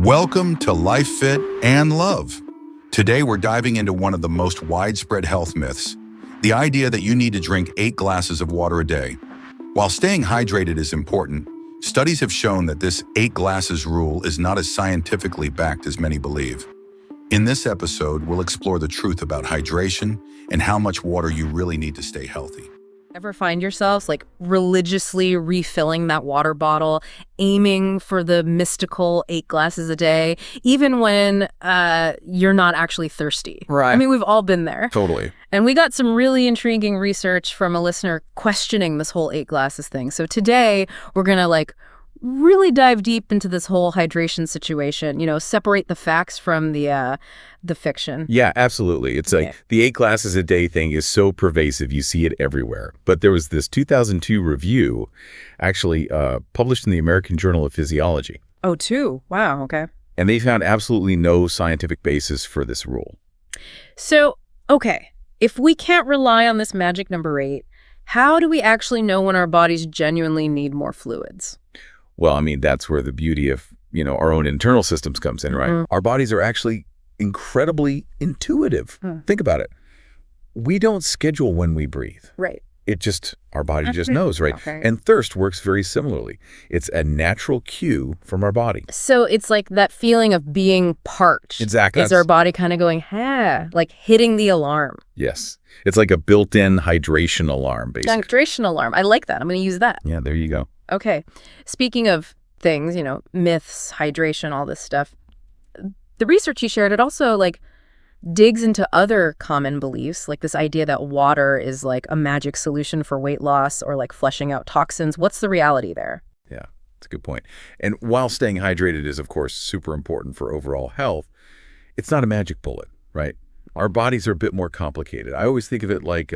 Welcome to Life Fit and Love. Today we're diving into one of the most widespread health myths, the idea that you need to drink 8 glasses of water a day. While staying hydrated is important, studies have shown that this 8 glasses rule is not as scientifically backed as many believe. In this episode, we'll explore the truth about hydration and how much water you really need to stay healthy. Ever find yourselves like religiously refilling that water bottle, aiming for the mystical 8 glasses a day, even when you're not actually thirsty? Right. I mean, we've all been there. Totally. And we got some really intriguing research from a listener questioning this whole 8 glasses thing. So today we're going to really dive deep into this whole hydration situation, separate the facts from the fiction. Yeah, absolutely. It's like the 8 glasses a day thing is so pervasive. You see it everywhere. But there was this 2002 review actually published in the American Journal of Physiology. Oh, 2? Wow. Okay. And they found absolutely no scientific basis for this rule. So, okay, if we can't rely on this magic number 8, how do we actually know when our bodies genuinely need more fluids? Well, I mean, that's where the beauty of, our own internal systems comes in, right? Our bodies are actually incredibly intuitive. Think about it. We don't schedule when we breathe. Right. Our body just knows, right? Okay. And thirst works very similarly. It's a natural cue from our body. So it's like that feeling of being parched. Exactly. Is our body kind of going, like hitting the alarm. Yes. It's like a built-in hydration alarm, basically. Hydration alarm. I like that. I'm going to use that. Yeah, there you go. Okay. Speaking of things, myths, hydration, all this stuff, the research you shared, it also digs into other common beliefs, like this idea that water is like a magic solution for weight loss or like flushing out toxins. What's the reality there? Yeah, that's a good point. And while staying hydrated is, of course, super important for overall health, it's not a magic bullet, right? Our bodies are a bit more complicated. I always think of it like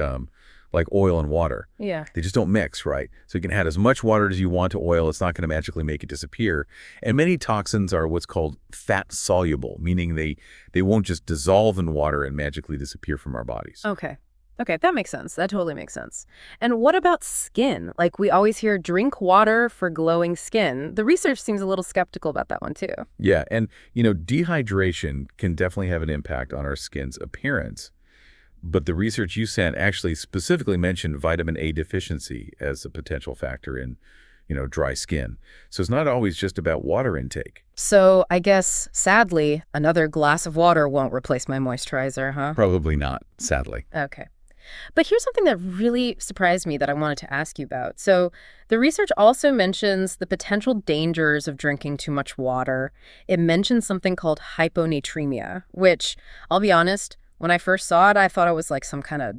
oil and water. Yeah. They just don't mix, right? So you can add as much water as you want to oil. It's not going to magically make it disappear. And many toxins are what's called fat soluble, meaning they won't just dissolve in water and magically disappear from our bodies. Okay. Okay, that makes sense. That totally makes sense. And what about skin? Like we always hear drink water for glowing skin. The research seems a little skeptical about that one too. Yeah, and dehydration can definitely have an impact on our skin's appearance. But the research you sent actually specifically mentioned vitamin A deficiency as a potential factor in, dry skin. So it's not always just about water intake. So I guess, sadly, another glass of water won't replace my moisturizer, huh? Probably not, sadly. Okay. But here's something that really surprised me that I wanted to ask you about. So the research also mentions the potential dangers of drinking too much water. It mentions something called hyponatremia, which, I'll be honest, when I first saw it, I thought it was like some kind of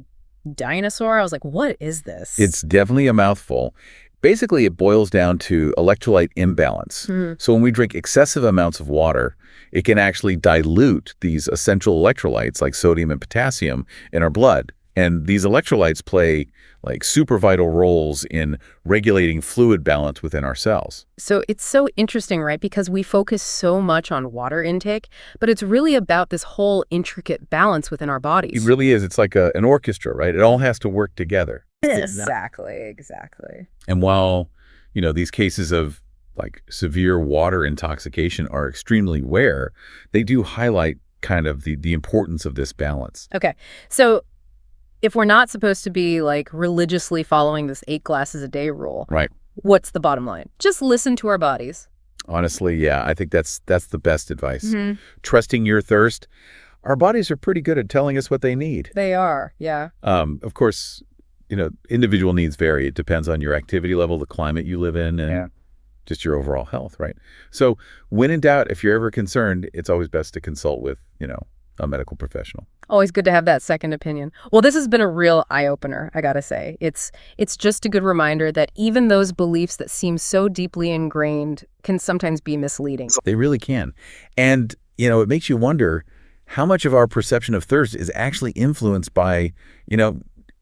dinosaur. I was like, what is this? It's definitely a mouthful. Basically, it boils down to electrolyte imbalance. So when we drink excessive amounts of water, it can actually dilute these essential electrolytes like sodium and potassium in our blood. And these electrolytes play super vital roles in regulating fluid balance within our cells. So it's so interesting, right? Because we focus so much on water intake, but it's really about this whole intricate balance within our bodies. It really is. It's like an orchestra, right? It all has to work together. Exactly. And while, these cases of severe water intoxication are extremely rare, they do highlight kind of the importance of this balance. Okay. So if we're not supposed to be religiously following this 8 glasses a day rule, Right. What's the bottom line? Just listen to our bodies. Honestly, yeah, I think that's the best advice. Trusting your thirst. Our bodies are pretty good at telling us what they need. They are, yeah. Of course, individual needs vary. It depends on your activity level, the climate you live in, and just your overall health, right? So when in doubt, if you're ever concerned, it's always best to consult with, a medical professional. Always good to have that second opinion. Well, this has been a real eye-opener, I gotta say. It's just a good reminder that even those beliefs that seem so deeply ingrained can sometimes be misleading. They really can. And, it makes you wonder how much of our perception of thirst is actually influenced by,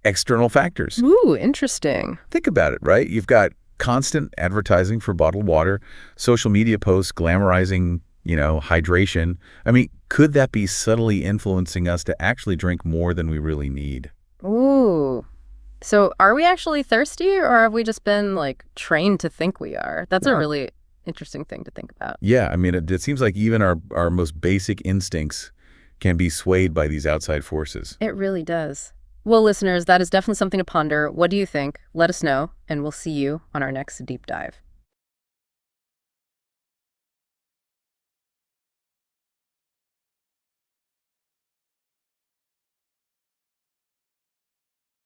external factors. Ooh, interesting. Think about it, right? You've got constant advertising for bottled water, social media posts glamorizing, hydration. I mean, could that be subtly influencing us to actually drink more than we really need? Ooh. So are we actually thirsty, or have we just been trained to think we are? That's a really interesting thing to think about. Yeah, I mean, it seems like even our most basic instincts can be swayed by these outside forces. It really does. Well, listeners, that is definitely something to ponder. What do you think? Let us know, and we'll see you on our next deep dive.